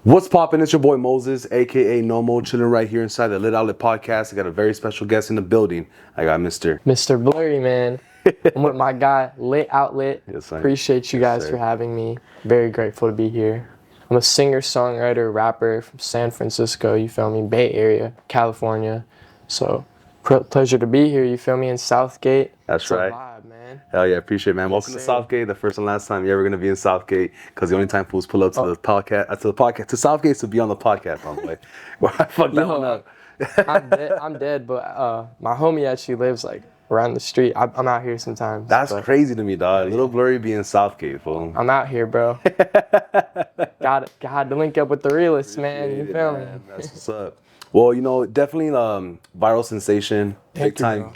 What's poppin'? It's your boy Moses, aka Knomoe, chilling right here inside the Lit Outlet podcast. I got a very special guest in the building. I got Mr. Blurry, man. I'm with my guy, Lit Outlet. Yes, I am. Appreciate you guys for having me. Very grateful to be here. I'm a singer, songwriter, rapper from San Francisco, you feel me? Bay Area, California. So, pleasure to be here, you feel me? In Southgate. That's it's right. A vibe, man. Hell yeah, appreciate it, man. Yes, Welcome to sir. Southgate, the first and last time you're ever gonna be in Southgate, because the only time fools pull up to the podcast, to Southgate to be on the podcast, by the way. Well, I fucked that one up. I'm dead, but my homie actually lives like around the street. I'm out here sometimes. That's crazy to me, dog. Lil Blurry being Southgate, fool. I'm out here, bro. Got to link up with the realists, man. You feel me? That's what's up. Well, you know, definitely viral sensation, big time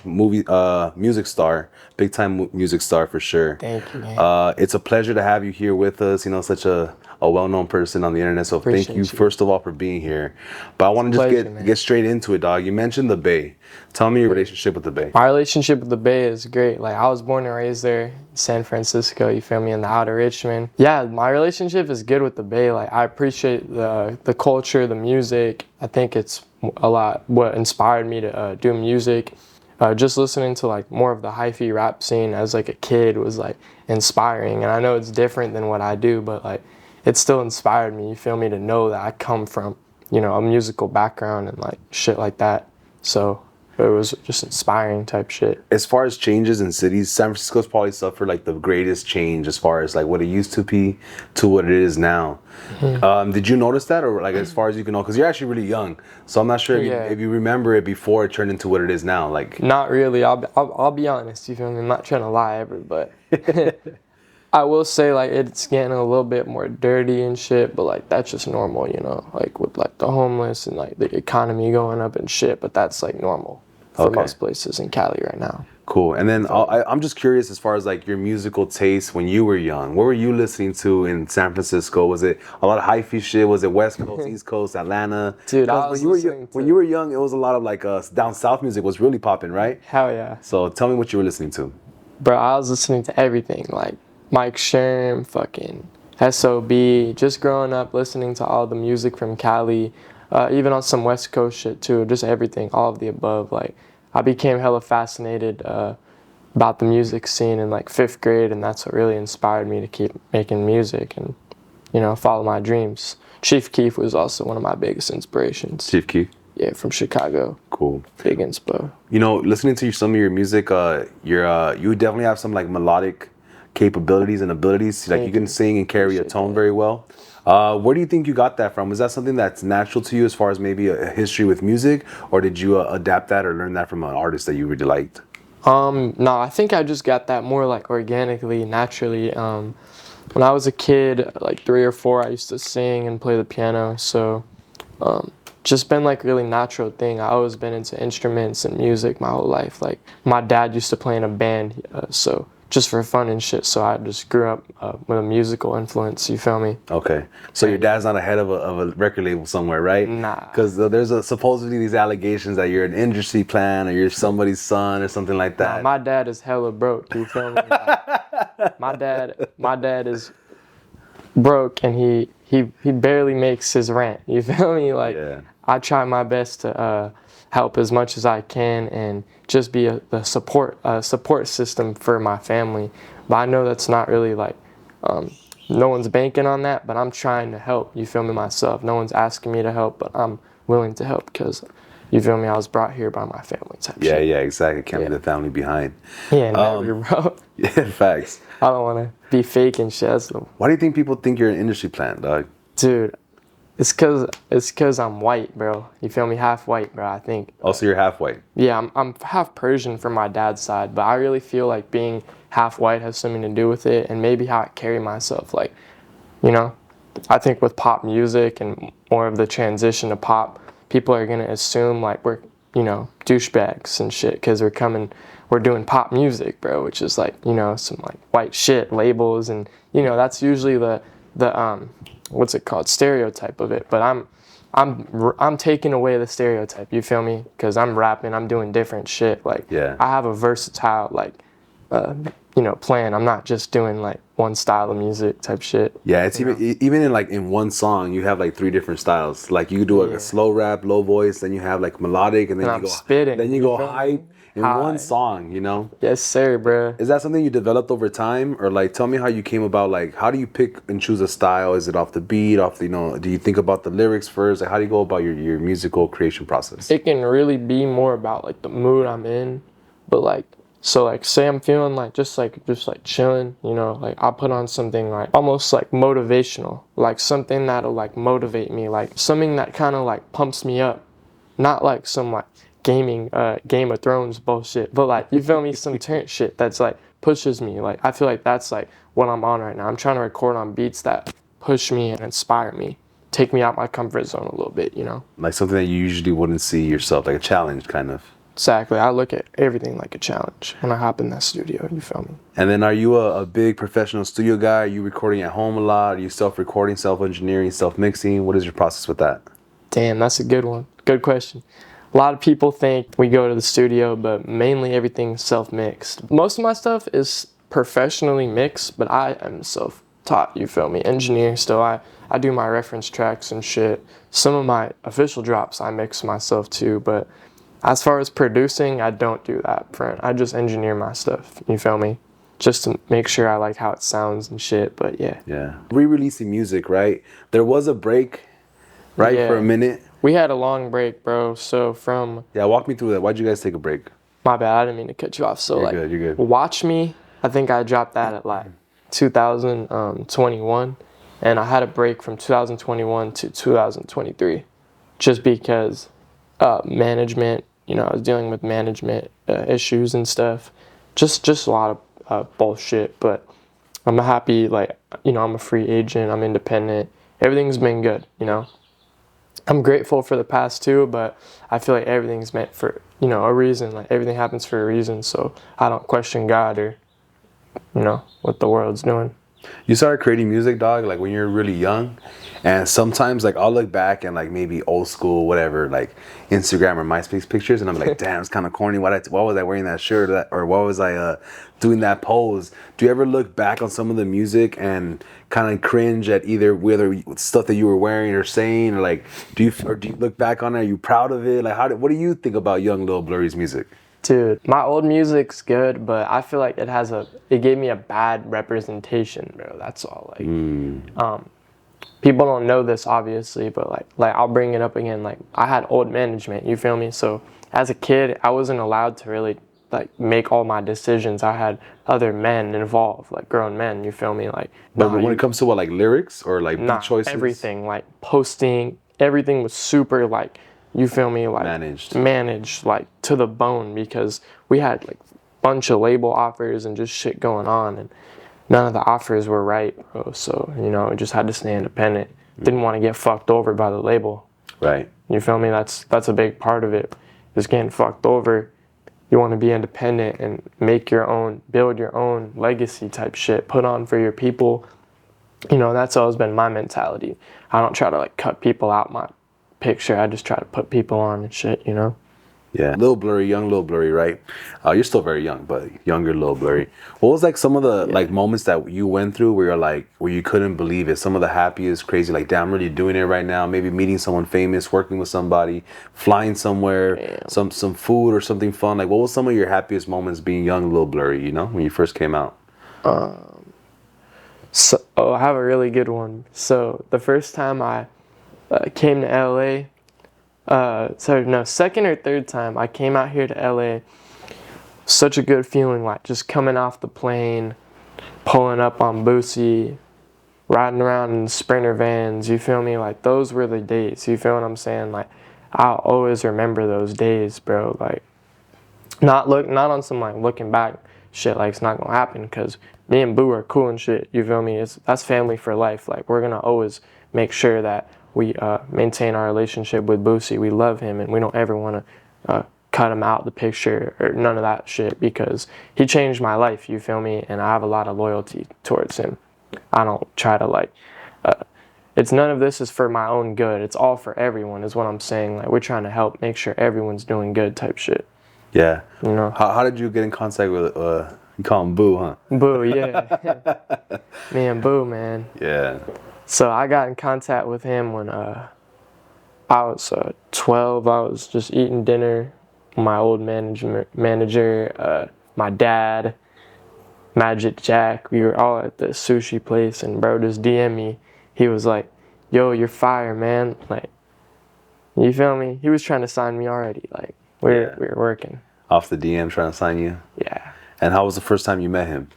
music star, big time music star for sure. Thank you, man. It's a pleasure to have you here with us. You know, such a well-known person on the internet. So thank you first of all for being here. But I want to just get straight into it, dog. You mentioned the Bay. Tell me your relationship with the Bay. My relationship with the Bay is great. Like, I was born and raised there, San Francisco, you feel me, in the outer Richmond. Yeah, my relationship is good with the Bay. Like, I appreciate the culture, the music. I think it's a lot what inspired me to do music. Just listening to like more of the hyphy rap scene as like a kid was like inspiring. And I know it's different than what I do, but like it still inspired me, you feel me, to know that I come from, you know, a musical background and like shit like that. So it was just inspiring type shit. As far as changes in cities, San Francisco's probably suffered like the greatest change as far as like what it used to be to what it is now. Mm-hmm. Did you notice that, or like as far as you can know? Because you're actually really young, so I'm not sure if you remember it before it turned into what it is now. Like, not really. I'll be honest. You feel me? I'm not trying to lie ever, but I will say like it's getting a little bit more dirty and shit. But like that's just normal, you know. Like with like the homeless and like the economy going up and shit. But that's like normal for most places in Cali right now. Cool. And then I'm just curious as far as like your musical taste when you were young. What were you listening to in San Francisco? Was it a lot of hyphy shit? Was it West Coast, East Coast, Atlanta? Dude, when you were young, it was a lot of like down south music was really popping, right? Hell yeah. So tell me what you were listening to. Bro, I was listening to everything, like Mike Sherm, fucking SOB, just growing up listening to all the music from Cali, even on some West Coast shit too, just everything, all of the above. Like, I became hella fascinated about the music scene in like 5th grade, and that's what really inspired me to keep making music and, you know, follow my dreams. Chief Keef was also one of my biggest inspirations. Chief Keef? Yeah, from Chicago. Cool. Big inspo. You know, listening to some of your music, you definitely have some like melodic capabilities and abilities. Like you can sing and carry a tone very well. Where do you think you got that from? Is that something that's natural to you as far as maybe a history with music, or did you adapt that or learn that from an artist that you really liked? No, I think I just got that more like organically, naturally. When I was a kid, like 3 or 4, I used to sing and play the piano. So just been like really natural thing. I always been into instruments and music my whole life. Like my dad used to play in a band, so just for fun and shit. So I just grew up with a musical influence, you feel me? Okay. So your dad's not ahead of a record label somewhere, right? Nah. Because there's supposedly these allegations that you're an industry plant or you're somebody's son or something like that. Nah, my dad is hella broke, you feel me? Like, my dad is broke and he barely makes his rent, you feel me? Like, I try my best to help as much as I can and just be a support system for my family. But I know that's not really like, no one's banking on that, but I'm trying to help, you feel me, myself. No one's asking me to help, but I'm willing to help because, you feel me, I was brought here by my family type shit. Yeah, exactly. Can't leave the family behind. Yeah, never, bro. Yeah, facts. I don't want to be fake and shit. Why do you think people think you're an industry plant, dog? Dude, it's cause I'm white, bro. You feel me? Half white, bro, I think. Oh, so you're half white? Yeah, I'm half Persian from my dad's side, but I really feel like being half white has something to do with it, and maybe how I carry myself. Like, you know, I think with pop music and more of the transition to pop, people are gonna assume like we're, you know, douchebags and shit, cause we're doing pop music, bro, which is like, you know, some like white shit labels, and you know, that's usually the what's it called, stereotype of it. But I'm taking away the stereotype, you feel me? Because I'm rapping, I'm doing different shit. Like, I have a versatile like plan. I'm not just doing like one style of music type shit. Yeah, it's even in like in one song, you have like 3 different styles. Like you do like a slow rap, low voice, then you have like melodic, and then I'm spitting. then you go hype in one song. Yes, sir, bro. Is that something you developed over time, or like tell me how you came about? Like, how do you pick and choose a style? Is it off the beat, off the do you think about the lyrics first? Like, how do you go about your musical creation process? It can really be more about like the mood I'm in, but like. So like say I'm feeling like just like chilling, like I'll put on something like almost like motivational, like something that'll like motivate me, like something that kind of like pumps me up, not like some like Game of Thrones bullshit, but like you feel me, some turnt shit that's like pushes me. Like I feel like that's like what I'm on right now. I'm trying to record on beats that push me and inspire me, take me out my comfort zone a little bit, Like something that you usually wouldn't see yourself, like a challenge kind of. Exactly. I look at everything like a challenge when I hop in that studio, you feel me? And then are you a big professional studio guy? Are you recording at home a lot? Are you self-recording, self-engineering, self-mixing? What is your process with that? Damn, that's a good one. Good question. A lot of people think we go to the studio, but mainly everything's self-mixed. Most of my stuff is professionally mixed, but I am self-taught, you feel me? Engineer still. I do my reference tracks and shit. Some of my official drops I mix myself too, but as far as producing, I don't do that, friend. I just engineer my stuff, you feel me? Just to make sure I like how it sounds and shit, but yeah. Yeah. Re-releasing music, right? There was a break, right, for a minute. We had a long break, bro, so from... Yeah, walk me through that. Why'd you guys take a break? My bad, I didn't mean to cut you off. So You're good. Watch Me, I think I dropped that at like 2021, and I had a break from 2021 to 2023, just because management, I was dealing with management issues and stuff. Just a lot of bullshit, but I'm happy, like, I'm a free agent, I'm independent. Everything's been good, I'm grateful for the past too, but I feel like everything's meant for, a reason. Like everything happens for a reason, so I don't question God or, what the world's doing. You started creating music, dog, like when you were really young, and sometimes like I'll look back and like maybe old school, whatever, like Instagram or MySpace pictures, and I'm like, damn, it's kind of corny. Why was I wearing that shirt, or why was I doing that pose? Do you ever look back on some of the music and kind of cringe at either whether stuff that you were wearing or saying, or like do you look back on it? Are you proud of it? Like what do you think about young Lil Blurry's music? Dude, my old music's good, but I feel like it gave me a bad representation, bro. That's all. Like, people don't know this obviously, but like I'll bring it up again. Like I had old management, you feel me? So as a kid, I wasn't allowed to really like make all my decisions. I had other men involved, like grown men, you feel me? Like, but when it comes to what, like lyrics or like beat choices? Everything, like posting, everything was super like, you feel me, like managed like to the bone, because we had like a bunch of label offers and just shit going on, and none of the offers were right, bro. So we just had to stay independent. Didn't want to get fucked over by the label. Right. You feel me? That's a big part of it. Just getting fucked over. You want to be independent and make your own, build your own legacy type shit. Put on for your people. That's always been my mentality. I don't try to like cut people out my picture. I just try to put people on and shit, Yeah. Lil Blurry, young Lil Blurry, right? You're still very young, but younger Lil Blurry. What was like some of the like moments that you went through where you're like, where you couldn't believe it? Some of the happiest, crazy, like, damn, I'm really doing it right now. Maybe meeting someone famous, working with somebody, flying somewhere, some food or something fun. Like, what was some of your happiest moments being young Lil Blurry, when you first came out? I have a really good one. So the first time I came to LA, second or third time I came out here to LA. Such a good feeling, like just coming off the plane, pulling up on Boosie, riding around in Sprinter vans, you feel me? Like those were the days, you feel what I'm saying? Like I'll always remember those days, bro. Like not on some like looking back shit, like it's not gonna happen, because me and Boo are cool and shit, you feel me? That's family for life. Like we're gonna always make sure that we maintain our relationship with Boosie. We love him, and we don't ever want to cut him out the picture or none of that shit, because he changed my life, you feel me? And I have a lot of loyalty towards him. I don't try to like, it's none of this is for my own good. It's all for everyone is what I'm saying. Like we're trying to help make sure everyone's doing good type shit. Yeah. How did you get in contact with You call him Boo, huh? Boo, yeah. Me and Boo, man. Yeah. So I got in contact with him when I was 12. I was just eating dinner. My old manager, my dad, Magic Jack. We were all at the sushi place, and bro just DM me. He was like, "Yo, you're fire, man." Like, you feel me? He was trying to sign me already. Like, we were working. Off the DM trying to sign you? Yeah. And how was the first time you met him?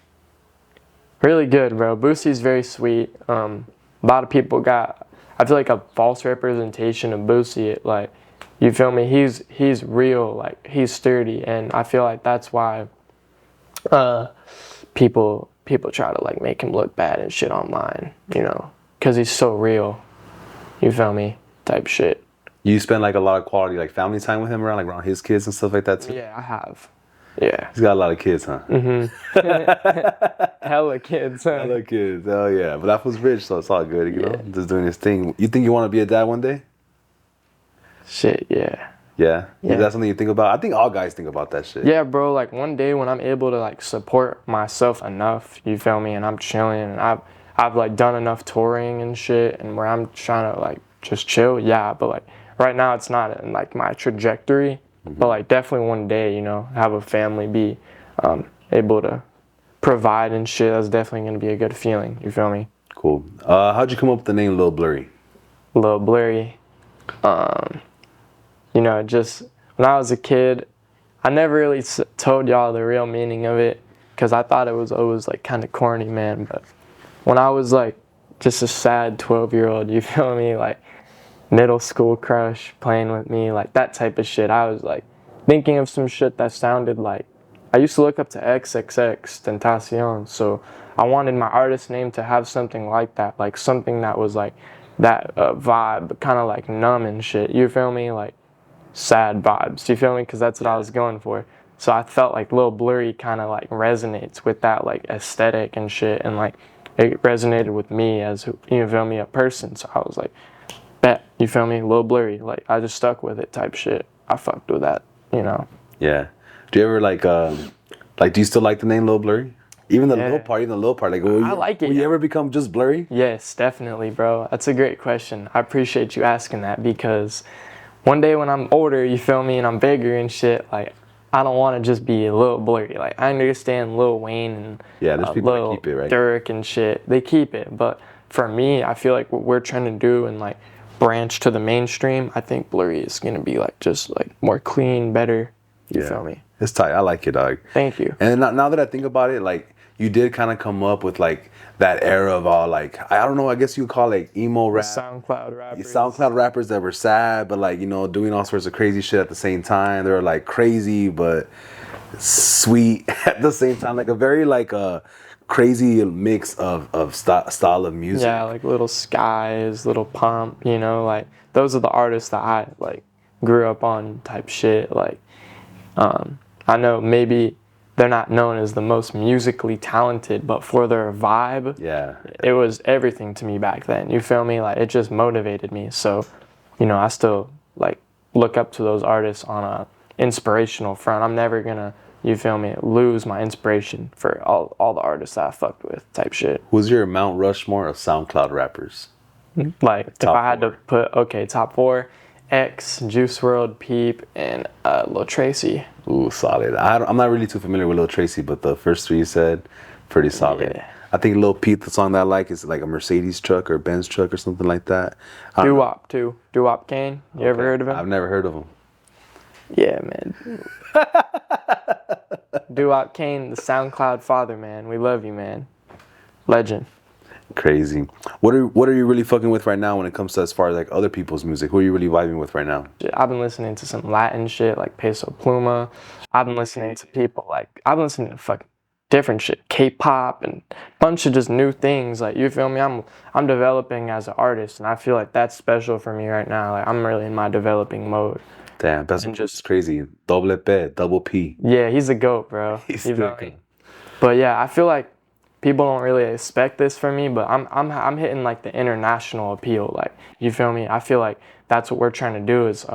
Really good, bro. Boosie's very sweet. A lot of people got, I feel like, a false representation of Boosie. Like, you feel me? He's real. Like, he's sturdy, and I feel like that's why people try to like make him look bad and shit online. You know, because he's so real. You feel me? Type shit. You spend like a lot of quality like family time with him around his kids and stuff like that too? Yeah, I have. Yeah. He's got a lot of kids, huh? Hella kids, huh? Hella kids, hell yeah. But that was rich, so it's all good, you know? Just doing his thing. You think you want to be a dad one day? Shit, yeah. Yeah? Is that something you think about? I think all guys think about that shit. Yeah, bro, like one day when I'm able to like support myself enough, you feel me, and I'm chilling, and I've like done enough touring and shit, and where I'm trying to like just chill, yeah, but like right now it's not in like my trajectory, but like definitely one day, you know, have a family, be able to provide and shit, that's definitely gonna be a good feeling, you feel me? Cool. How'd you come up with the name Lil Blurry? Lil Blurry. You know, just when I was a kid, I never really told y'all the real meaning of it because I thought it was always like kind of corny, man. But when I was like just a sad 12-year-old, you feel me, like middle school crush playing with me, like that type of shit, I was like thinking of some shit that sounded like, I used to look up to XXX Tentacion, so I wanted my artist name to have something like that, like something that was like that vibe, kind of like numb and shit, you feel me, like sad vibes, you feel me, because that's what I was going for. So I felt like Lil Blurry kind of like resonates with that like aesthetic and shit, and like it resonated with me as, you feel me, a person. So I was like, bet, you feel me, Lil Blurry, like I just stuck with it type shit. I fucked with that, you know. Yeah. Do you ever like do you still like the name Lil Blurry? Even the little part, like I like it. Will you ever become just Blurry? Yes, definitely, bro. That's a great question. I appreciate you asking that because one day when I'm older, you feel me, and I'm bigger and shit, like I don't want to just be Lil Blurry. Like I understand Lil Wayne and there's people that keep it, right? Durk and shit. They keep it, but for me, I feel like what we're trying to do and like branch to the mainstream, I think Blurry is gonna be like just like more clean, better. You feel me? It's tight. I like it, dog. Thank you. And now that I think about it, like you did kind of come up with like that era of all like, I don't know, I guess you would call it emo rap. Souncloud rappers. Souncloud rappers that were sad, but like, you know, doing all sorts of crazy shit at the same time. They were like crazy, but sweet at the same time. Like a very like a crazy mix of style of music. Yeah, like Little Skies, Little Pump, you know, like those are the artists that I like grew up on type shit. Like, I know maybe they're not known as the most musically talented, but for their vibe, it was everything to me back then. You feel me? Like it just motivated me. So, you know, I still like look up to those artists on a inspirational front. I'm never gonna, you feel me, lose my inspiration for all the artists that I fucked with type shit. Who's your Mount Rushmore of SoundCloud rappers? Like if I had to put, top 4, X, Juice WRLD, Peep, and Lil Tracy. Ooh, solid. I'm not really too familiar with Lil Tracy, but the first 3 you said, pretty solid. Yeah. I think Lil Peep, the song that I like, is like a Mercedes truck or Benz truck or something like that. Doo-Wop too. Doo-Wop Kane. You ever heard of him? I've never heard of him. Yeah, man. Doo-Wop Kane, the SoundCloud father, man. We love you, man. Legend. Crazy. What are you really fucking with right now when it comes to as far as like other people's music? Who are you really vibing with right now? I've been listening to some Latin shit like Peso, Pluma. I've been listening to to fucking different shit, K-pop and a bunch of just new things. Like you feel me? I'm developing as an artist, and I feel like that's special for me right now. Like I'm really in my developing mode. Damn, that's just crazy. Double P. Yeah, he's a goat, bro. He's the goat. But yeah, I feel like people don't really expect this from me, but I'm hitting like the international appeal. Like you feel me? I feel like that's what we're trying to do is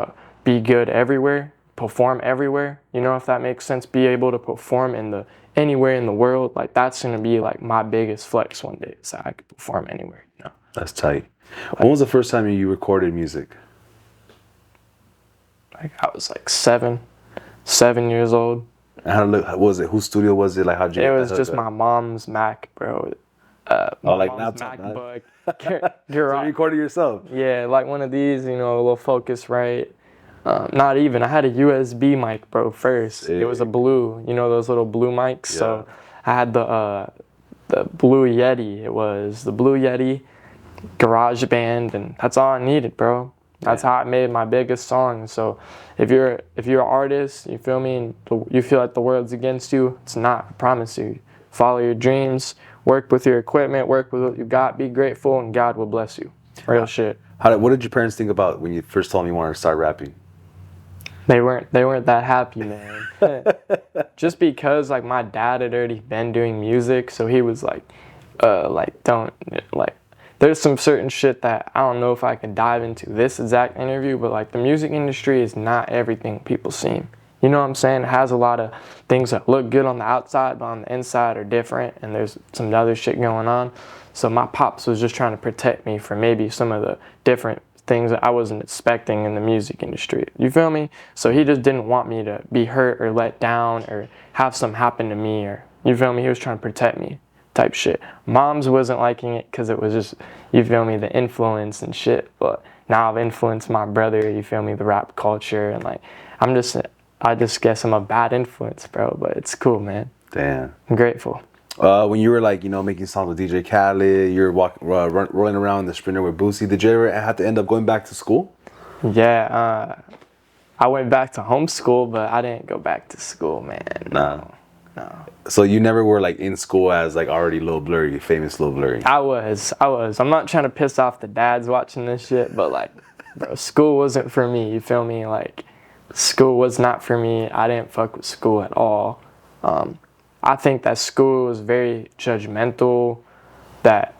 be good everywhere, perform everywhere. You know, if that makes sense. Be able to perform in the anywhere in the world, like that's gonna be like my biggest flex one day, so I could perform anywhere, you know. That's tight. When was the first time you recorded music? Like I was like 7 years old. And how what was it? Whose studio was it? Like how'd you? It get was that just hook up? my mom's Mac, bro. Oh, like Mom's laptop, MacBook. So you Garage. recorded yourself. Yeah, like one of these, you know, a little Focusrite. Not even. I had a USB mic, bro. First, it was a blue. You know those little blue mics. Yeah. So I had the Blue Yeti. It was the Blue Yeti, GarageBand, and that's all I needed, bro. That's how I made my biggest songs. So if you're an artist, you feel me, and you feel like the world's against you, it's not. I promise you. Follow your dreams. Work with your equipment. Work with what you got. Be grateful, and God will bless you. Real shit. What did your parents think about when you first told them you wanted to start rapping? They weren't that happy, man. Just because like my dad had already been doing music, so he was like don't like. There's some certain shit that I don't know if I can dive into this exact interview, but like the music industry is not everything people seem. You know what I'm saying? It has a lot of things that look good on the outside, but on the inside are different, and there's some other shit going on. So my pops was just trying to protect me from maybe some of the different things that I wasn't expecting in the music industry. You feel me? So he just didn't want me to be hurt or let down or have something happen to me, or you feel me? He was trying to protect me type shit. Mom's wasn't liking it because it was just, you feel me, the influence and shit. But now I've influenced my brother, you feel me, the rap culture, and like I just guess I'm a bad influence, bro, but it's cool, man. Damn. I'm grateful. When you were like, you know, making songs with DJ Khaled, you're rolling around in the Sprinter with Boosie. Did you ever have to end up going back to school? Yeah, I went back to homeschool, but I didn't go back to school, man. No. No. So you never were like in school as like already Lil Blurry, famous Lil Blurry. I was. I'm not trying to piss off the dads watching this shit, but like, bro, school wasn't for me. You feel me? Like, school was not for me. I didn't fuck with school at all. I think that school was very judgmental. That,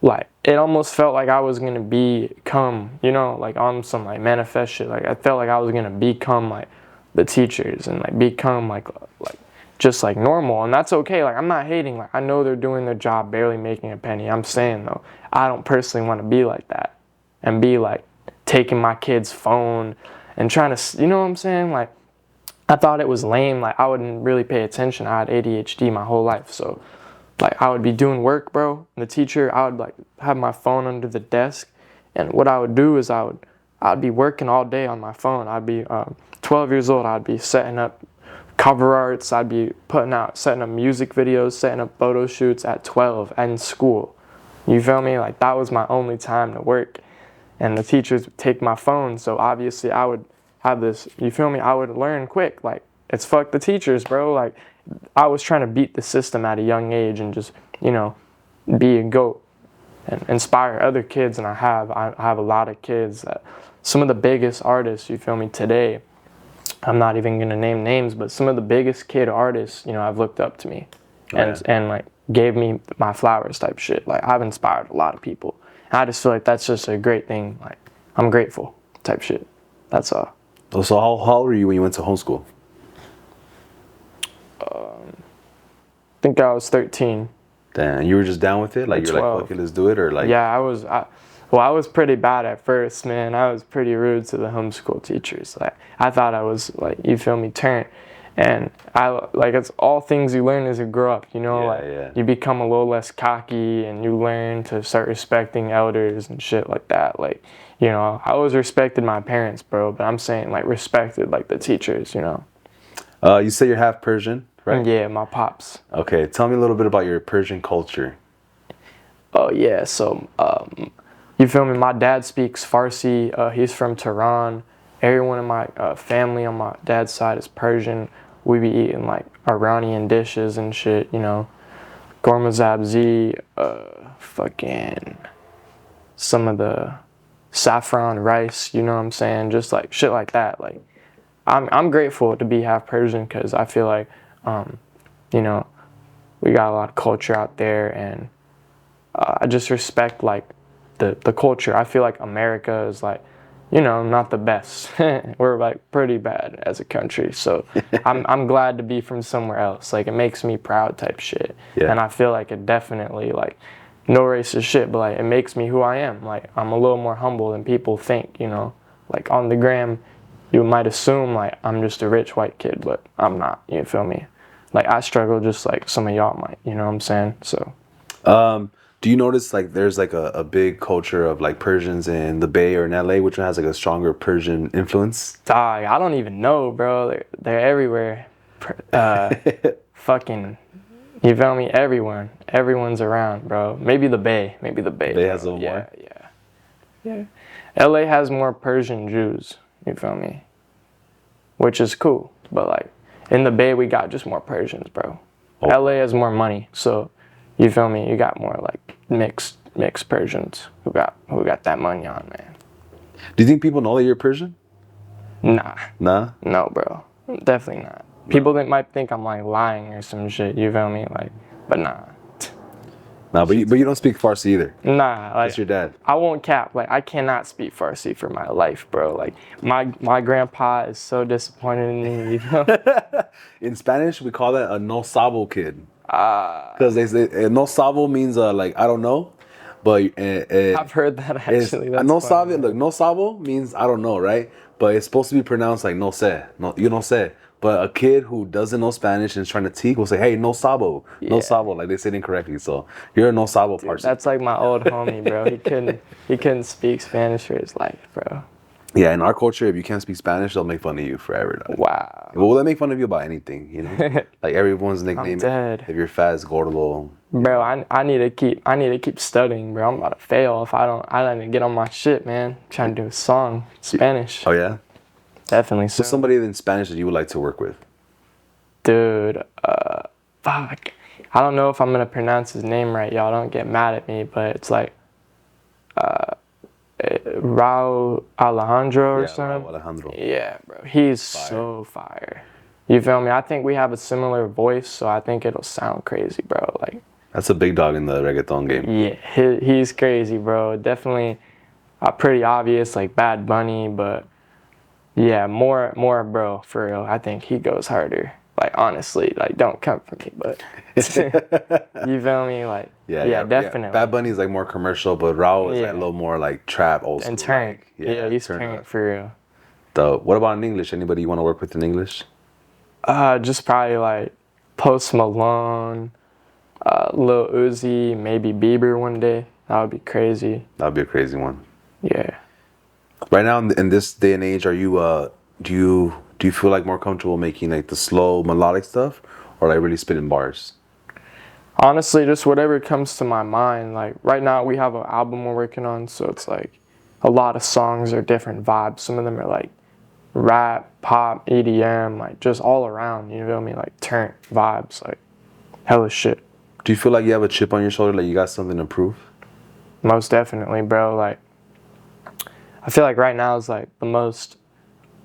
like, it almost felt like I was gonna become, you know, like on some like manifest shit. Like I felt like I was gonna become like the teachers and like become like just like normal, and that's okay. Like I'm not hating. Like I know they're doing their job, barely making a penny. I'm saying though, I don't personally want to be like that and be like taking my kid's phone and trying to, you know what I'm saying? Like I thought it was lame. Like I wouldn't really pay attention. I had ADHD my whole life, so like I would be doing work, bro. And the teacher, I would like have my phone under the desk, and what I would do is I'd be working all day on my phone. I'd be 12 years old. I'd be setting up cover arts. I'd be setting up music videos, setting up photo shoots at 12 in school. You feel me? Like that was my only time to work, and the teachers would take my phone. So obviously I would have this. You feel me? I would learn quick. Like it's fuck the teachers, bro. Like I was trying to beat the system at a young age and just, you know, be a GOAT and inspire other kids. And I have a lot of kids that some of the biggest artists, you feel me, today. I'm not even gonna name names, but some of the biggest kid artists, you know, I've looked up to me and like gave me my flowers type shit. Like I've inspired a lot of people. And I just feel like that's just a great thing. Like I'm grateful type shit. That's all. So how old were you when you went to homeschool? I think I was 13. Damn, you were just down with it? Like you're 12. like, okay, let's do it, or like? Yeah, I was pretty bad at first, man. I was pretty rude to the homeschool teachers. Like I thought I was like, you feel me, turnt. And it's all things you learn as you grow up, you know, you become a little less cocky and you learn to start respecting elders and shit like that. Like, you know, I always respected my parents, bro, but I'm saying like respected like the teachers, you know. You say you're half Persian, right? Yeah, my pops. Okay, tell me a little bit about your Persian culture. Oh yeah, so you feel me? My dad speaks Farsi. He's from Tehran. Everyone in my family on my dad's side is Persian. We be eating like Iranian dishes and shit, you know. Gorma zabzi, fucking some of the saffron rice, you know what I'm saying? Just like shit like that. Like I'm grateful to be half Persian because I feel like, you know, we got a lot of culture out there, and I just respect like the culture. I feel like America is like you know, not the best. We're like pretty bad as a country. So I'm glad to be from somewhere else. Like it makes me proud type shit. Yeah. And I feel like it definitely like no racist shit, but like it makes me who I am. Like I'm a little more humble than people think, you know. Like on the gram, you might assume like I'm just a rich white kid, but I'm not, you feel me? Like I struggle just like some of y'all might, you know what I'm saying? So do you notice like there's like a big culture of like Persians in the Bay or in LA, which one has like a stronger Persian influence? dog, I don't even know, bro. They're everywhere. Fucking, you feel me? Everyone's around, bro. Maybe the Bay. Bay has a little yeah, more. Yeah. LA has more Persian Jews. You feel me? Which is cool, but like in the Bay we got just more Persians, bro. Oh. LA has more money, so you feel me? You got more like mixed Persians who got that money on, man. Do you think people know that you're Persian? Nah. Nah. No, bro. Definitely not. People that might think I'm like lying or some shit. You feel me? Like, but nah. Nah, but you don't speak Farsi either. Nah, like That's your dad. I won't cap. Like I cannot speak Farsi for my life, bro. Like my grandpa is so disappointed in me. You know? In Spanish, we call that a no sabo kid. Because they say no sabo means like I don't know, but I've heard that actually. That's no funny. sabo. Look, no sabo means I don't know, right? But it's supposed to be pronounced like no sé, no you no sé. But a kid who doesn't know Spanish and is trying to teach will say, "Hey, no sabo, no Yeah. sabo," like they said incorrectly. So you're a no sabo person. That's like my old homie, bro. He couldn't speak Spanish for his life, bro. Yeah, in our culture, if you can't speak Spanish, they'll make fun of you forever. Dog. Wow. Well, they make fun of you about anything, you know. Like everyone's nickname. dead. If you're fat, it's gordo. Bro, I need to keep studying, bro. I'm about to fail if I need to get on my shit, man. trying to do a song, Spanish. Oh yeah. Definitely. So So somebody in Spanish that you would like to work with. dude, fuck. I don't know if I'm gonna pronounce his name right, y'all. Don't get mad at me, but it's like Raul Alejandro or something. Raul Alejandro. Yeah, bro. He's so fire. You feel me? I think we have a similar voice, so I think it'll sound crazy, bro. Like, That's a big dog in the reggaeton game. yeah, he's crazy, bro. Definitely pretty obvious, like Bad Bunny, but yeah, more, bro, for real. I think he goes harder. Like, honestly, like, don't come for me, but you feel me? Like, yeah, definitely. Bad Bunny is like more commercial, but Raul is like a little more like trap, old school. And turn. Like, He's turn turn up. for real. Dope. What about in English? Anybody you want to work with in English? Just probably like Post Malone, Lil Uzi, maybe Bieber one day. That would be crazy. That'd be a crazy one. Yeah. Right now in this day and age, are you do you feel like more comfortable making like the slow melodic stuff, or like really spitting bars? Honestly, just whatever comes to my mind. Like right now we have an album we're working on, so it's like a lot of songs are different vibes. Some of them are like rap, pop, EDM, like just all around, you feel me? Like turn vibes, like hella shit. Do you feel like you have a chip on your shoulder, like you got something to prove? Most definitely, bro. Like I feel like right now is like the most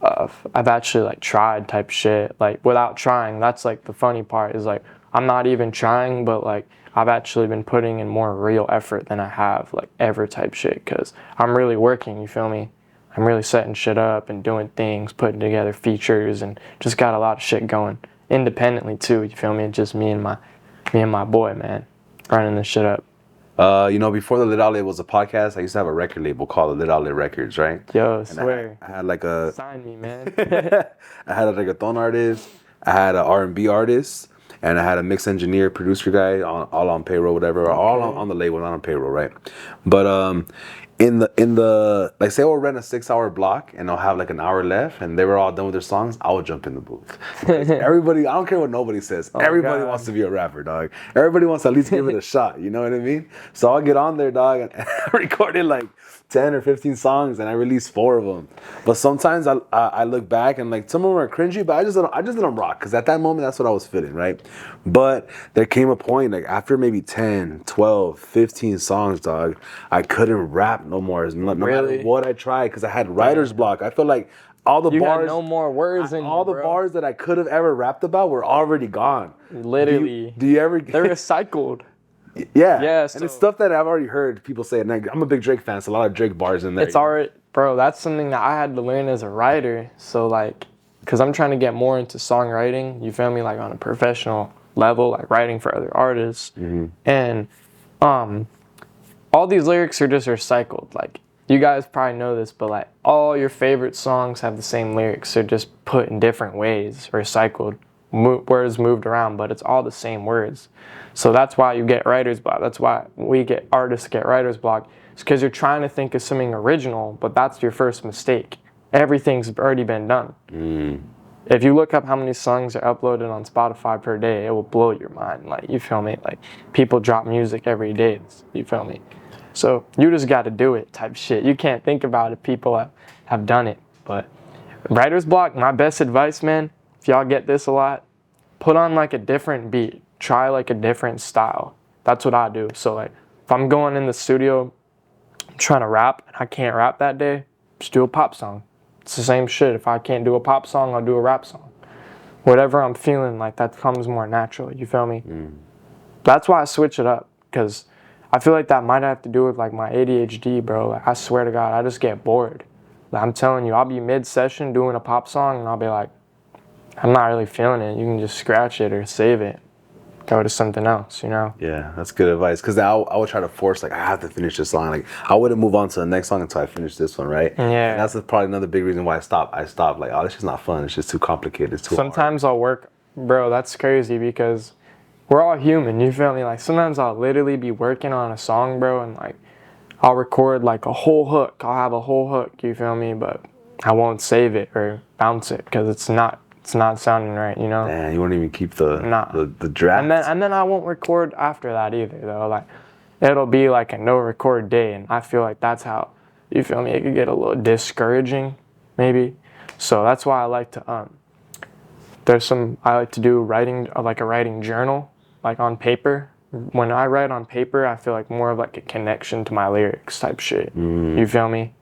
I've actually like tried type shit, like without trying. That's like the funny part is like I'm not even trying, but like I've actually been putting in more real effort than I have like ever type shit, because I'm really working, you feel me? I'm really setting shit up and doing things, putting together features, and just got a lot of shit going independently too, you feel me? Just me and my boy, man, running this shit up. Before the Lit Outlet was a podcast, I used to have a record label called the Lit Outlet Records, right? Yo, And swear. I had like a Sign me, man. I had a reggaeton artist, I had an R&B artist, and I had a mix engineer, producer guy, all on payroll, whatever, all on the label, not on payroll, right? But in the like, say we'll rent a 6-hour block and I'll have like an hour left and they were all done with their songs, I would jump in the booth. Everybody, I don't care what nobody says. Everybody God. wants to be a rapper, dog. Everybody wants to at least give it a shot, you know what I mean? So I'll get on there, dog, and I recorded like 10 or 15 songs and I released 4 of them. But sometimes I look back and like some of them are cringy, but I just didn't rock, because at that moment that's what I was feeling, right? But there came a point like after maybe 10, 12, 15 songs, dog, I couldn't rap no more. No matter what I tried, because I had writer's block. I feel like all the You bars, had no more words in all you, the bro. bars that I could have ever rapped about were already gone. Literally. Do you ever? They're recycled. Yeah. Yeah, And so- it's stuff that I've already heard people say. And I'm a big Drake fan, so a lot of Drake bars in there. It's already, bro, that's something that I had to learn as a writer. So like, cause I'm trying to get more into songwriting, you feel me, like on a professional level, like writing for other artists. And all these lyrics are just recycled. Like, you guys probably know this, but like all your favorite songs have the same lyrics. They're just put in different ways, recycled, words moved around, but it's all the same words. So that's why you get writer's block. That's why artists get writer's block. It's because you're trying to think of something original, but that's your first mistake. Everything's already been done. If you look up how many songs are uploaded on Spotify per day, it will blow your mind. Like, you feel me? Like, people drop music every day. You feel me? So you just got to do it type shit. You can't think about it. People have done it. But writer's block, my best advice, man, if y'all get this a lot, put on like a different beat. Try like a different style. That's what I do. So like, if I'm going in the studio trying to rap and I can't rap that day, just do a pop song. It's the same shit. If I can't do a pop song, I'll do a rap song. Whatever I'm feeling, like, that comes more natural. You feel me? That's why I switch it up, because I feel like that might have to do with like my ADHD, bro. Like, I swear to God, I just get bored. Like, I'm telling you, I'll be mid-session doing a pop song and I'll be like, I'm not really feeling it. You can just scratch it or save it. Go to something else, you know? Yeah, that's good advice. Because I would try to force, like, I have to finish this song. Like, I wouldn't move on to the next song until I finish this one, right? Yeah. And that's probably another big reason why I stopped. Like, oh, this is not fun. It's just too complicated. It's too Sometimes I'll work, bro, that's crazy, because we're all human, you feel me? Like, sometimes I'll literally be working on a song, bro, and like, I'll record like a whole hook. I'll have a whole hook, you feel me? But I won't save it or bounce it because it's not sounding right, you know? Man, you won't even keep the draft. And then I won't record after that either, though. Like, it'll be like a no record day, and I feel like that's how, you feel me, it could get a little discouraging, maybe. So that's why I like to I like to do writing, like a writing journal, like on paper. When I write on paper, I feel like more of like a connection to my lyrics type shit. You feel me?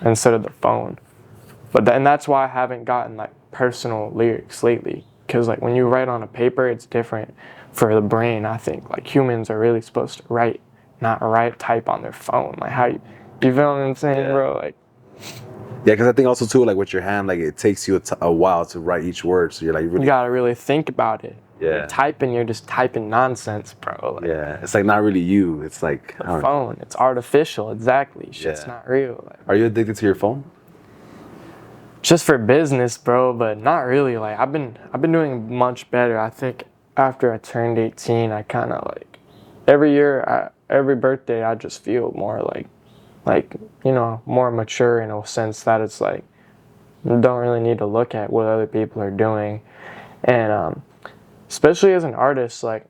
Instead of the phone. And that's why I haven't gotten like personal lyrics lately, because like when you write on a paper, it's different for the brain. I think like humans are really supposed to write, not type on their phone. Like, how you feel what I'm saying, bro? Like, yeah, because I think also too, like with your hand, like it takes you a while to write each word, so you're like really, you gotta really think about it. Yeah. You're just typing nonsense, bro. Like, yeah, it's like not really you. It's like the phone. It's artificial. Exactly. Shit's not real. Like, are you addicted to your phone? Just for business, bro, but not really. Like, I've been doing much better. I think after I turned 18, I kind of like every year, every birthday, I just feel more like, you know, more mature in a sense that it's like, you don't really need to look at what other people are doing. And especially as an artist, like,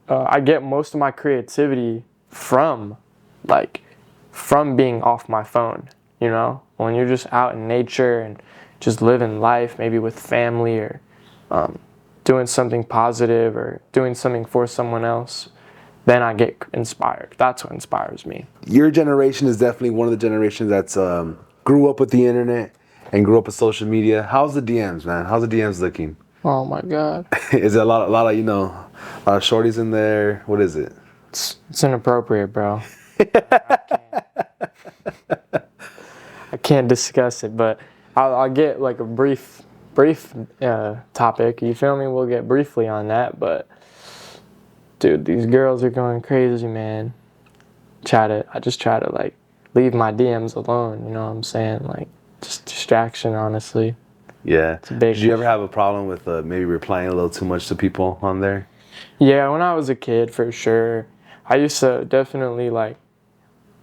I get most of my creativity from being off my phone, you know? When you're just out in nature and just living life, maybe with family, or doing something positive or doing something for someone else, then I get inspired. That's what inspires me. Your generation is definitely one of the generations that's grew up with the internet and grew up with social media. How's the DMs, man? How's the DMs looking? Oh my God. Is there a lot of, you know, a lot of shorties in there? What is it? It's inappropriate, bro. I can't discuss it, but I'll get like a brief topic. You feel me? We'll get briefly on that, but dude, these girls are going crazy, man. I just try to like leave my DMs alone. You know what I'm saying? Like, just distraction, honestly. Yeah. It's a big. Did you ever have a problem with maybe replying a little too much to people on there? Yeah, when I was a kid, for sure. I used to definitely like.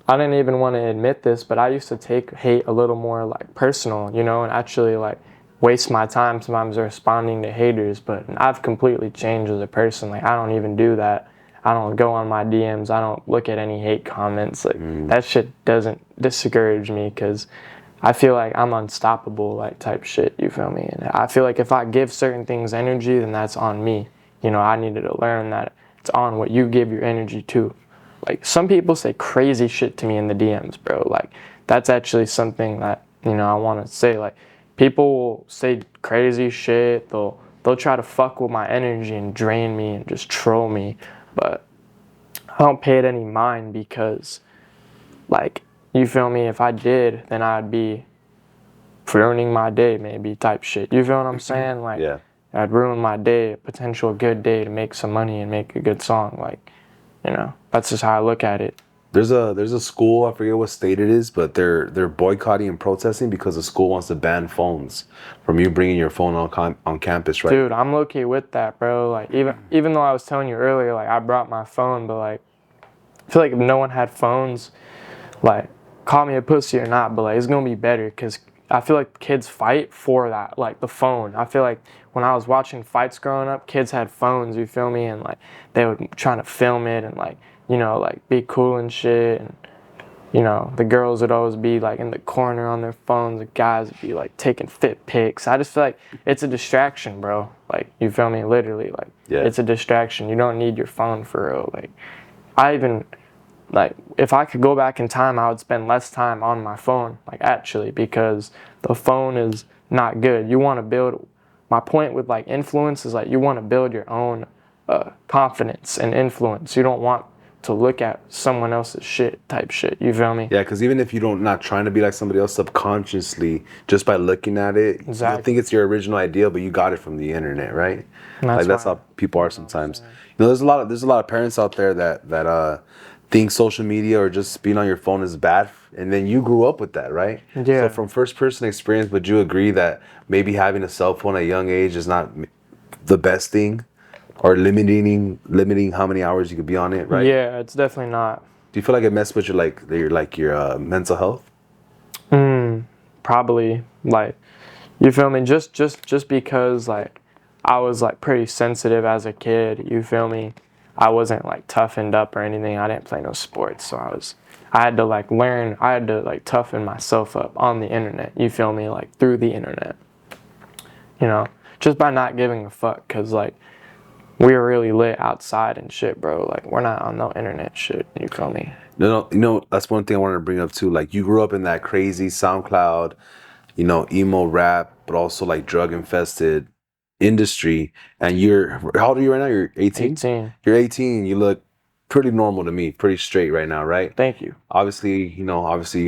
I didn't even want to admit this, but I used to take hate a little more like personal, you know, and actually like waste my time sometimes responding to haters. But I've completely changed as a person. Like, I don't even do that. I don't go on my DMs. I don't look at any hate comments. Like, that shit doesn't discourage me, because I feel like I'm unstoppable, like, type shit, you feel me? And I feel like if I give certain things energy, then that's on me. You know, I needed to learn that it's on what you give your energy to. Like, some people say crazy shit to me in the DMs, bro. Like, that's actually something that, you know, I want to say. Like, people will say crazy shit. They'll try to fuck with my energy and drain me and just troll me. But I don't pay it any mind, because, like, you feel me, if I did, then I'd be ruining my day maybe type shit. You feel what I'm saying? Like, Yeah. I'd ruin my day, a potential good day to make some money and make a good song. Like, you know, that's just how I look at it. There's a school, I forget what state it is, but they're boycotting and protesting because the school wants to ban phones from you bringing your phone on campus, right? Dude, I'm low-key with that, bro. Like, even though I was telling you earlier, like, I brought my phone, but like, I feel like if no one had phones, like, call me a pussy or not, but like, it's gonna be better, because I feel like kids fight for that, like the phone. I feel like when I was watching fights growing up, kids had phones, you feel me, and like they would try to film it and like, you know, like be cool and shit, and you know, the girls would always be like in the corner on their phones, the guys would be like taking fit pics. I just feel like it's a distraction, bro. Like, you feel me, literally, like, it's a distraction. You don't need your phone for real. Like, I even, like, if I could go back in time, I would spend less time on my phone, like, actually, because the phone is not good. You want to build, my point with, like, influence is, like, you want to build your own confidence and influence. You don't want to look at someone else's shit type shit. You feel me? Yeah, because even if you don't not trying to be like somebody else subconsciously, just by looking at it, you don't think it's your original idea, but you got it from the internet, right? That's how people are sometimes. You know, there's a lot of parents out there that think social media or just being on your phone is bad, and then you grew up with that, right? Yeah. So from first person experience, would you agree that maybe having a cell phone at a young age is not the best thing? Or limiting how many hours you could be on it, right? Yeah, it's definitely not. Do you feel like it messed with your mental health? Probably, like, you feel me? Just because like I was like pretty sensitive as a kid. You feel me? I wasn't like toughened up or anything. I didn't play no sports, so I had to like learn. I had to like toughen myself up on the internet. You feel me? Like through the internet. You know, just by not giving a fuck, cause like, we were really lit outside and shit, bro. Like, we're not on no internet shit. You feel me? No, you know, that's one thing I wanted to bring up too. Like, you grew up in that crazy SoundCloud, you know, emo rap, but also like drug infested industry. And how old are you right now? You're 18? 18. You're 18. You look pretty normal to me, pretty straight right now, right? Thank you. Obviously,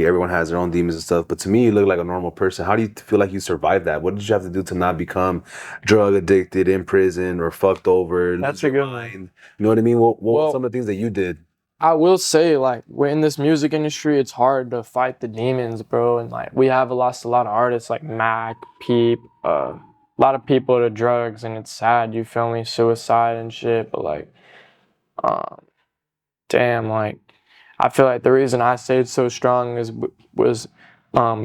everyone has their own demons and stuff, but to me, you look like a normal person. How do you feel like you survived that? What did you have to do to not become drug addicted, in prison, or fucked over? That's a good one. You know what I mean? What were some of the things that you did? I will say, like, we're in this music industry, it's hard to fight the demons, bro. And like, we have lost a lot of artists like Mac, Peep, a lot of people to drugs, and it's sad. You feel me? Suicide and shit. But like, damn, like, I feel like the reason I stayed so strong was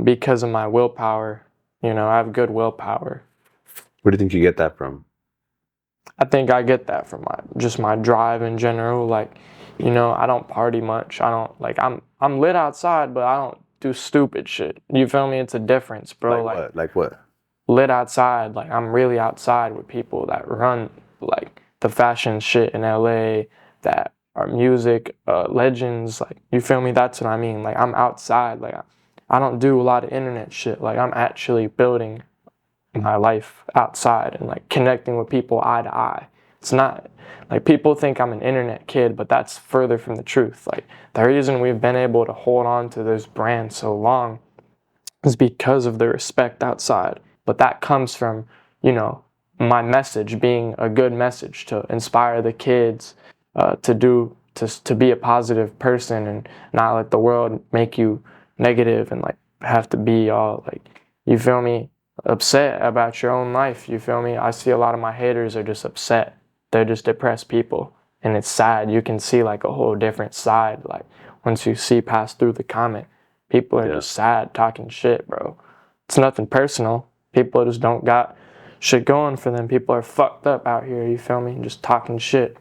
because of my willpower. You know, I have good willpower. Where do you think you get that from? I think I get that from my drive in general. Like, you know, I don't party much. I don't like I'm lit outside, but I don't do stupid shit. You feel me? It's a difference, bro. Like what? Like what? Lit outside, like I'm really outside with people that run like the fashion shit in LA, that are music legends. Like, you feel me? That's what I mean. Like, I'm outside. Like, I don't do a lot of internet shit. Like, I'm actually building my life outside and like connecting with people eye to eye. It's not like, people think I'm an internet kid, but that's further from the truth. Like, the reason we've been able to hold on to those brands so long is because of the respect outside. But that comes from, you know, my message being a good message to inspire the kids to be a positive person and not let the world make you negative and like have to be all like, you feel me, upset about your own life. You feel me? I see a lot of my haters are just upset. They're just depressed people, and it's sad. You can see like a whole different side. Like, once you see past through the comment, people are just sad, talking shit, bro. It's nothing personal. People just don't got shit going for them. People are fucked up out here, you feel me? Just talking shit.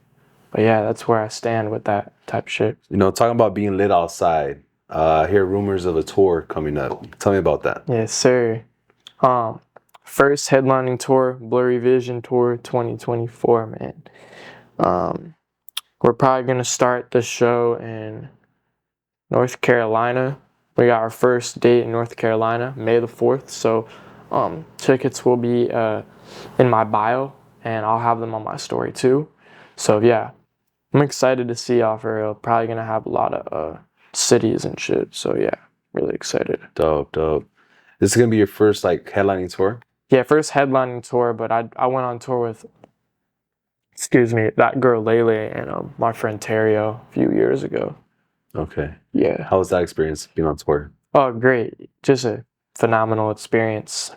But yeah, that's where I stand with that type of shit. You know, talking about being lit outside, I hear rumors of a tour coming up. Tell me about that. Yes, sir. First headlining tour, Blurry Vision Tour 2024, man. We're probably going to start the show in North Carolina. We got our first date in North Carolina, May the 4th. So tickets will be in my bio, and I'll have them on my story too. So yeah, I'm excited to see y'all for real. Probably going to have a lot of cities and shit. So yeah. really excited. Dope, dope. This is gonna be your first like headlining tour? Yeah, first headlining tour, but I went on tour with, excuse me, that girl Lele and my friend Terrio a few years ago. Okay. Yeah. How was that experience being on tour? Oh, great. Just a phenomenal experience.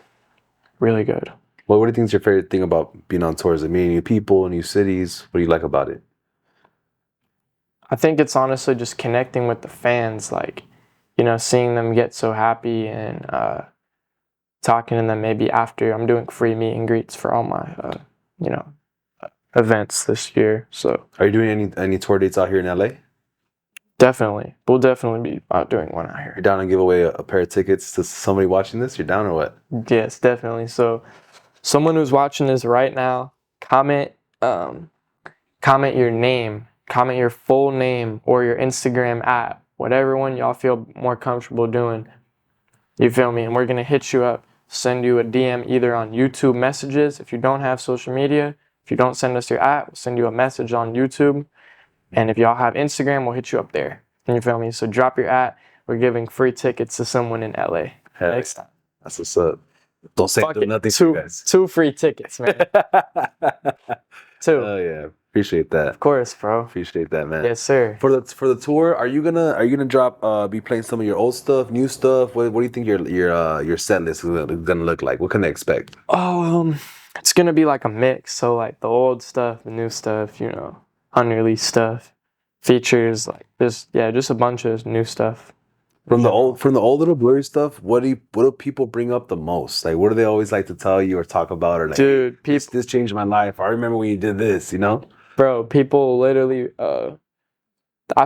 Really good. Well, what do you think is your favorite thing about being on tour? Is it meeting new people, new cities? What do you like about it? I think it's honestly just connecting with the fans, like, you know, seeing them get so happy and talking to them maybe after. I'm doing free meet and greets for all my, you know, events this year. So Are you doing any tour dates out here in LA? definitely. We'll definitely be out doing one out here. You're down to give away a pair of tickets to somebody watching this? You're down or what? Yes, definitely. So someone who's watching this right now, comment your name, comment your full name or your Instagram @ whatever one y'all feel more comfortable doing. You feel me? And we're gonna hit you up, send you a DM either on YouTube messages if you don't have social media. If you don't send us your @ we'll send you a message on YouTube. And if y'all have Instagram, we'll hit you up there. You feel me? So drop your @ we're giving free tickets to someone in LA next time. That's what's up. Don't say Fuck it. nothing to you guys. 2 free tickets, man. 2. Oh yeah, appreciate that. Of course, bro. Appreciate that, man. Yes, sir. For the tour, are you gonna drop be playing some of your old stuff, new stuff? What do you think your set list is gonna look like? What can they expect? Oh, it's gonna be like a mix. So like the old stuff, the new stuff, you know, unreleased stuff, features, like just a bunch of new stuff. From the old Lil Blurry stuff, what do people bring up the most? Like, what do they always like to tell you or talk about? Or like, dude, this changed my life. I remember when you did this, you know? Bro, people literally, I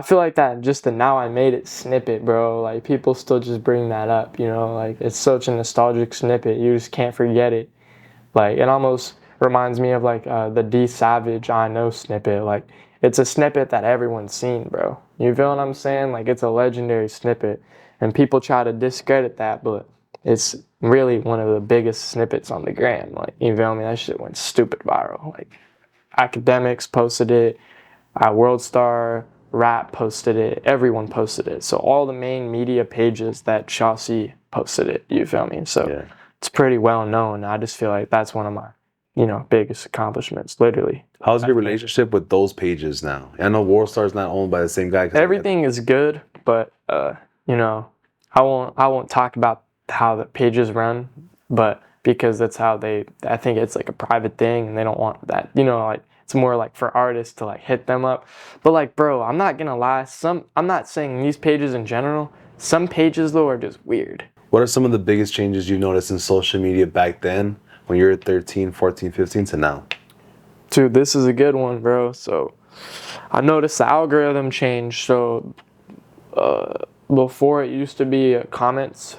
feel like that just the Now I Made It snippet, bro. Like people still just bring that up, you know? Like it's such a nostalgic snippet. You just can't forget it. Like it almost reminds me of like the D Savage I Know snippet. Like it's a snippet that everyone's seen, bro. You feel what I'm saying? Like it's a legendary snippet. And people try to discredit that, but it's really one of the biggest snippets on the gram. Like, you feel me? That shit went stupid viral. Like Academics posted it, World Star, Rap posted it, everyone posted it. So all the main media pages that y'all see posted it, you feel me? So yeah. It's pretty well known. I just feel like that's one of my, you know, biggest accomplishments, literally. How's your relationship with those pages now? I know World Star's not owned by the same guy. Everything is good, but you know, I won't talk about how the pages run, but because that's how I think it's like a private thing and they don't want that, you know, like it's more like for artists to like hit them up. But like, bro, I'm not gonna lie, I'm not saying these pages in general, some pages though are just weird. What are some of the biggest changes you noticed in social media back then when you were 13, 14, 15 to now? Dude, this is a good one, bro. So I noticed the algorithm changed. So before it used to be comments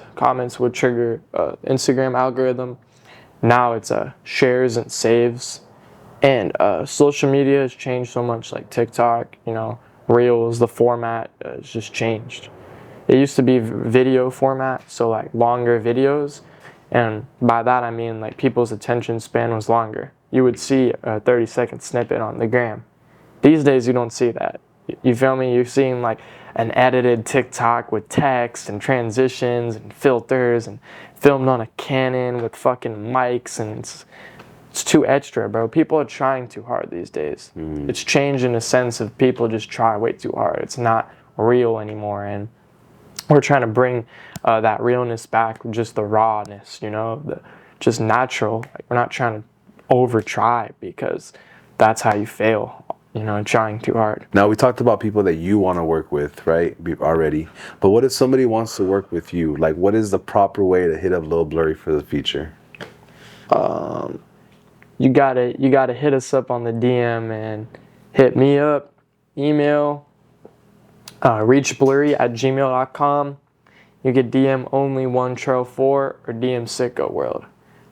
would trigger Instagram algorithm. Now it's shares and saves. And social media has changed so much, like TikTok, you know, Reels, the format has just changed. It used to be video format, so like longer videos. And by that I mean like people's attention span was longer. You would see a 30-second snippet on the gram. These days you don't see that. You feel me? You're seeing like an edited TikTok with text and transitions and filters and filmed on a Canon with fucking mics, and it's too extra, bro. People are trying too hard these days. It's changed in a sense of people just try way too hard. It's not real anymore, and we're trying to bring that realness back, just the rawness, you know, just natural. Like, we're not trying to over try, because that's how you fail, you know, trying too hard. Now, we talked about people that you want to work with, right, already. But what if somebody wants to work with you? Like, what is the proper way to hit up Lil Blurry for the feature? You gotta hit us up on the DM and hit me up, email, reachblurry@gmail.com. You get DM only 1Trail4 or DM Sicko World.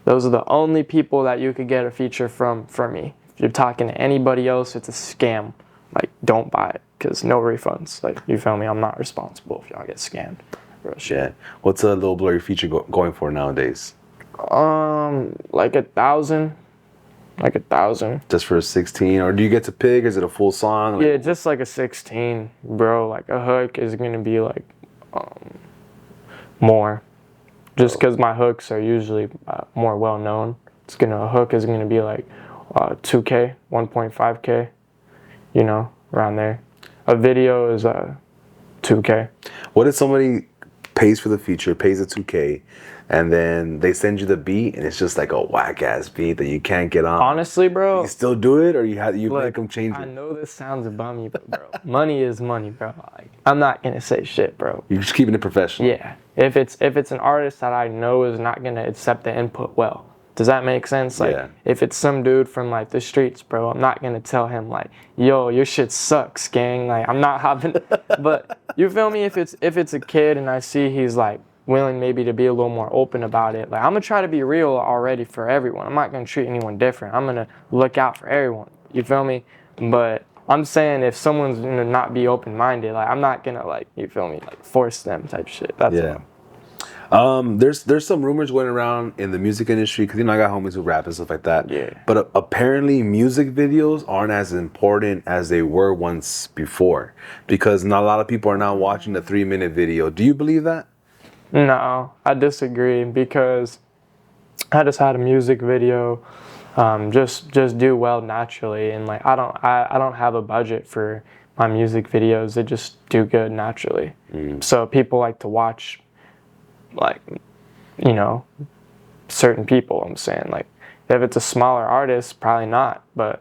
Those are the only people that you could get a feature from me. If you're talking to anybody else, it's a scam. Like, don't buy it, because no refunds. Like, you feel me? I'm not responsible if y'all get scammed. Real shit. Yeah. What's a Lil Blurry feature going for nowadays? Like 1,000. Like 1,000. Just for a 16? Or do you get to pick? Is it a full song? Yeah, just like a 16, bro. Like a hook is gonna be like more. Just because my hooks are usually more well known. A hook is gonna be like 2K, 1.5K, you know, around there. A video is 2K. What if somebody pays for the feature, pays the 2K, and then they send you the beat, and it's just like a whack ass beat that you can't get on? Honestly, bro, you still do it, or you look, make them change it? I know this sounds bummy, but bro, money is money, bro. Like, I'm not gonna say shit, bro. You're just keeping it professional. Yeah. If it's an artist that I know is not gonna accept the input well. Does that make sense? Like, Yeah. if it's some dude from like the streets, bro, I'm not gonna tell him like, yo, your shit sucks, gang. Like, I'm not having. But you feel me? If it's a kid and I see he's like willing maybe to be a little more open about it, like, I'm gonna try to be real already for everyone. I'm not gonna treat anyone different. I'm gonna look out for everyone. You feel me? But I'm saying if someone's gonna not be open minded, like, I'm not gonna, like, you feel me, like, force them type shit. That's Yeah. There's some rumors going around in the music industry, because I got homies who rap and stuff like that. Yeah. But apparently music videos aren't as important as they were once before, because not a lot of people are now watching a 3-minute video. Do you believe that? No, I disagree, because I just had a music video just do well naturally, and like I don't have a budget for my music videos. They just do good naturally. So people like to watch, like, you know, certain people. I'm saying, like, if it's a smaller artist, probably not, but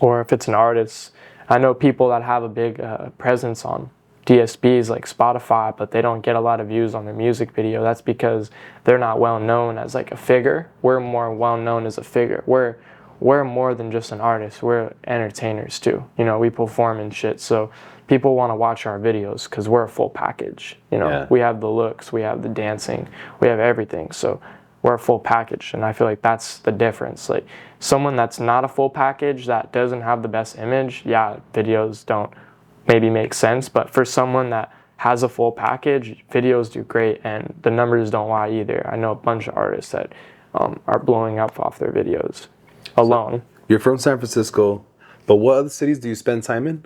or if it's an artist, I know people that have a big presence on DSPs like Spotify, but they don't get a lot of views on their music video. That's because they're not well known as like a figure. We're more well known as a figure. We're more than just an artist. We're entertainers too. You know, we perform and shit. So people want to watch our videos because we're a full package. You know, Yeah. We have the looks, we have the dancing, we have everything. So we're a full package, and I feel like that's the difference. Like, someone that's not a full package, that doesn't have the best image, yeah, videos don't maybe make sense. But for someone that has a full package, videos do great, and the numbers don't lie either. I know a bunch of artists that are blowing up off their videos alone. So, you're from San Francisco, but what other cities do you spend time in?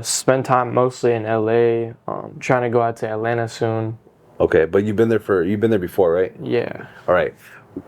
Spend time mostly in LA. Trying to go out to Atlanta soon. Okay, but you've been there before, right? Yeah. All right.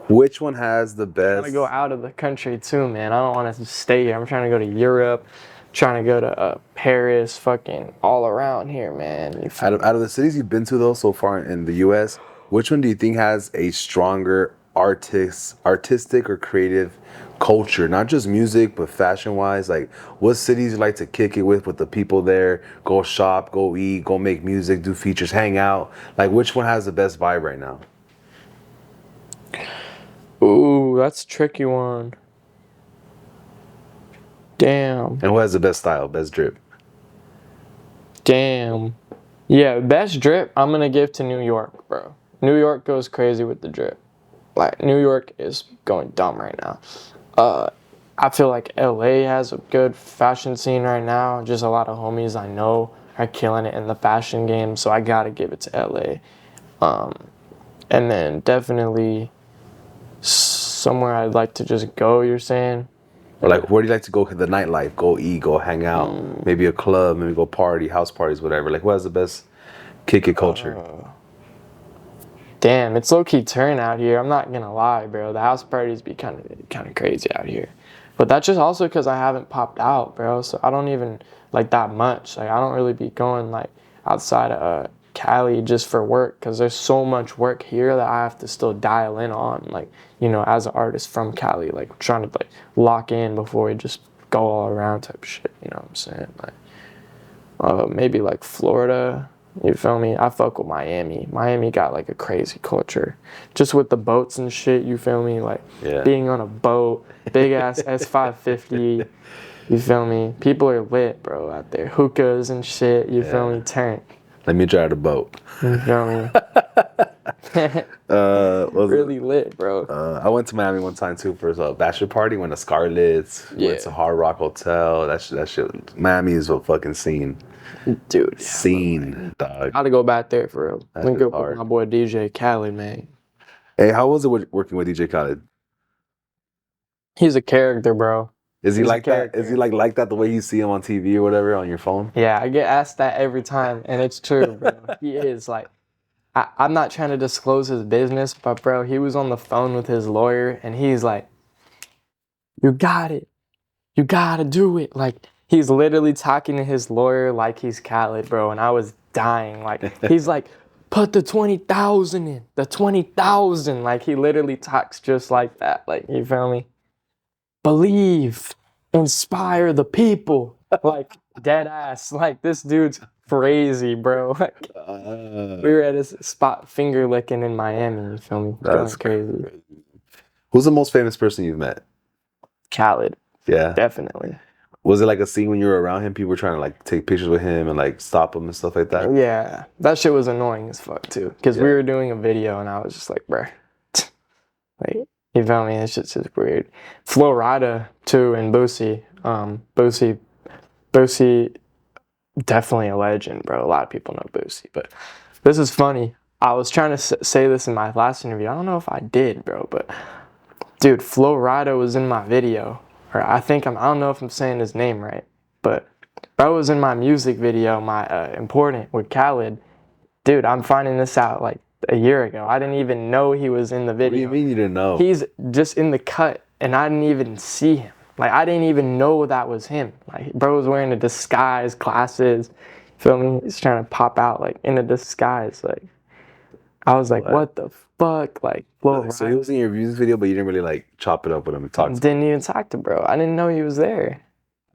Which one has the best? Trying to go out of the country too, man. I don't want to stay here. I'm trying to go to Europe, trying to go to Paris, fucking all around here, man. Out of the cities you've been to though so far in the U.S., which one do you think has a stronger artistic or creative culture? Not just music, but fashion-wise. Like, what cities you like to kick it with the people there? Go shop, go eat, go make music, do features, hang out. Like, which one has the best vibe right now? Ooh, that's a tricky one. Damn. And who has the best style, best drip? Damn. Yeah, best drip I'm gonna give to New York, bro. New York goes crazy with the drip. Like, New York is going dumb right now. I feel like LA has a good fashion scene right now. Just a lot of homies I know are killing it in the fashion game, so I gotta give it to LA. And then definitely somewhere I'd like to just go, you're saying? Or like, where do you like to go? The nightlife, go eat, go hang out. Maybe a club, maybe go party, house parties, whatever. Like, what has the best kick it culture? Damn, it's low-key turn out here. I'm not gonna lie, bro. The house parties be kind of crazy out here. But that's just also because I haven't popped out, bro. So I don't even like that much. Like, I don't really be going like outside of Cali just for work, because there's so much work here that I have to still dial in on. Like, you know, as an artist from Cali, like trying to like lock in before we just go all around type of shit. You know what I'm saying? Like, maybe like Florida. You feel me? I fuck with Miami. Miami got like a crazy culture, just with the boats and shit. You feel me? Like, being on a boat, big ass S550. You feel me? People are lit, bro, out there. Hookahs and shit. You feel me? Turn. Let me drive the boat. You feel me? Really lit, bro. I went to Miami one time too for a bachelor party. Went to Scarlett's. Went to Hard Rock Hotel. That shit. Miami is a fucking scene. Dude. Scene, dog. Gotta go back there for real. That Link is up with hard. my boy DJ Khaled, man. Hey, how was it working with DJ Khaled? He's a character, bro. Is he He's a like that? character. Is he like that the way you see him on TV or whatever on your phone? Yeah, I get asked that every time, and it's true, bro. He is like, I'm not trying to disclose his business, but bro, he was on the phone with his lawyer, and he's like, "You got it, you gotta do it." Like he's literally talking to his lawyer like he's Khaled, bro, and I was dying. Like he's like, "Put the 20,000 in, the 20,000." Like he literally talks just like that. Like you feel me? Believe, inspire the people. Like dead ass. Like this dude's crazy, bro. Like, we were at his spot finger licking in Miami. You feel me? That's Going crazy. Who's the most famous person you've met? Khaled, Yeah. definitely. Was it like a scene when you were around him? People were trying to like take pictures with him and like stop him and stuff like that? Yeah, that shit was annoying as fuck too. Because we were doing a video and I was just like, bruh. Like, you feel me? It's just weird. Flo Rida too and Boosie. Boosie, definitely a legend, bro. A lot of people know Boosie. But this is funny. I was trying to say this in my last interview. I don't know if I did, bro. But, dude, Flo Rida was in my video. Or I don't know if I'm saying his name right. But bro was in my music video, my Important with Khaled. Dude, I'm finding this out like a year ago. I didn't even know he was in the video. What do you mean you didn't know? He's just in the cut, and I didn't even see him. Like, I didn't even know that was him. Like, bro was wearing a disguise, glasses. Feel me? He's trying to pop out, like, in a disguise. Like, I was like, what the fuck? Like, Flo. So he was in your music video, but you didn't really, like, chop it up with him and talk to him? Didn't even talk to bro. I didn't know he was there.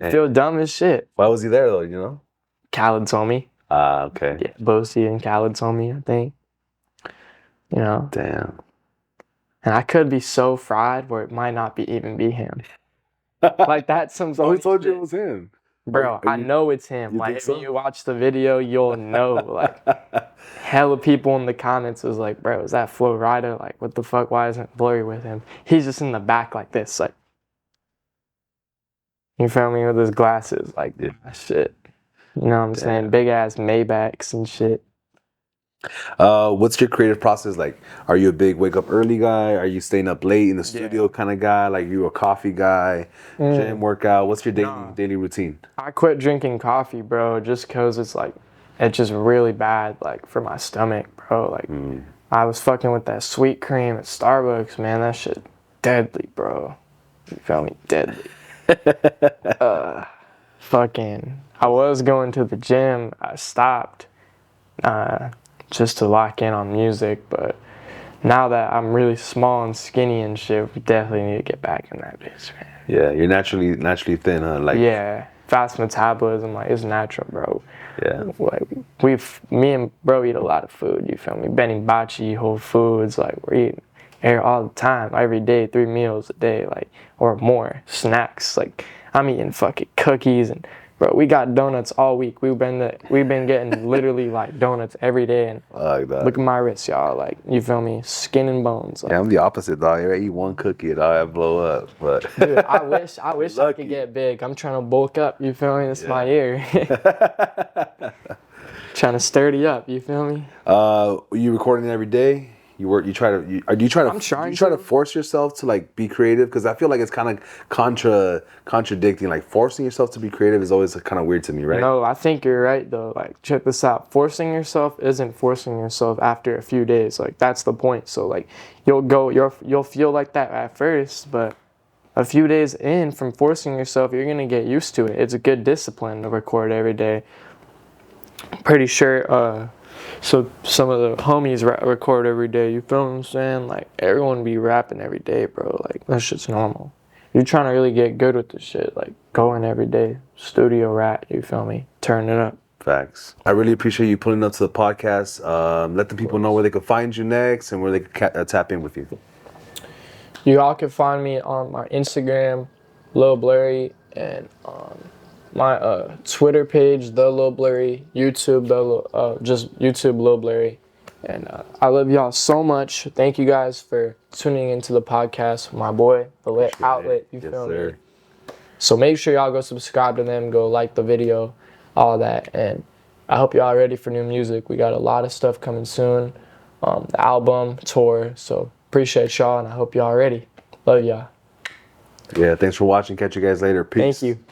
I feel dumb as shit. Why was he there, though, you know? Khaled told me. Okay. Yeah, Boosie and Khaled told me, I think. You know? Damn. And I could be so fried where it might not even be him. Like that's some. Who told you it was him? Bro, I know it's him. Like if you watch the video, you'll know. Like hella people in the comments was like, bro, is that Flo Rida? Like what the fuck? Why isn't Blurry with him? He's just in the back like this, like you feel me, with his glasses, like shit. You know what I'm saying? Big ass Maybachs and shit. What's your creative process like? Are you a big wake up early guy? Are you staying up late in the studio kind of guy? Like you a coffee guy, gym workout? What's your daily routine? I quit drinking coffee, bro, just cause it's just really bad, like for my stomach, bro. Like I was fucking with that sweet cream at Starbucks, man. That shit deadly, bro. You feel me? Deadly. Fucking. I was going to the gym. I stopped. Just to lock in on music, but now that I'm really small and skinny and shit, we definitely need to get back in that bitch, man. Yeah, you're naturally thin, huh? Like Fast metabolism, like it's natural, bro. Yeah, like me and bro eat a lot of food. You feel me? Benny Bachi, Whole Foods, like we're eating air all the time, every day, 3 meals a day, like or more. Snacks, like I'm eating fucking cookies and. Bro, we got donuts all week. We've been getting literally like donuts every day, and look at my wrist, y'all. Like you feel me, skin and bones. Like, yeah, I'm the opposite, dog. I eat one cookie and I blow up. But dude, I wish I could get big. I'm trying to bulk up. You feel me? It's my year. Trying to sturdy up. You feel me? You recording every day? You work. You try to force yourself to like be creative, because I feel like it's kind of contradicting. Like forcing yourself to be creative is always kind of weird to me, right? No, I think you're right though. Like check this out. Forcing yourself isn't forcing yourself after a few days. Like that's the point. So like you'll feel like that at first, but a few days in from forcing yourself, you're gonna get used to it. It's a good discipline to record every day. Pretty sure. So some of the homies record every day, you feel what I'm saying? Like, everyone be rapping every day, bro. Like, that shit's normal. You're trying to really get good with this shit. Like, go in every day, studio rap, you feel me? Turn it up. Facts. I really appreciate you pulling up to the podcast. Let the people know where they can find you next and where they can tap in with you. You all can find me on my Instagram, Lil Blurry, and my Twitter page, The Lil Blurry, YouTube, just YouTube Lil Blurry. And I love y'all so much. Thank you guys for tuning into the podcast. My boy, The Lit Outlet, you feel me? So make sure y'all go subscribe to them, go like the video, all that. And I hope y'all ready for new music. We got a lot of stuff coming soon. The album, tour. So appreciate y'all, and I hope y'all ready. Love y'all. Yeah, thanks for watching. Catch you guys later. Peace. Thank you.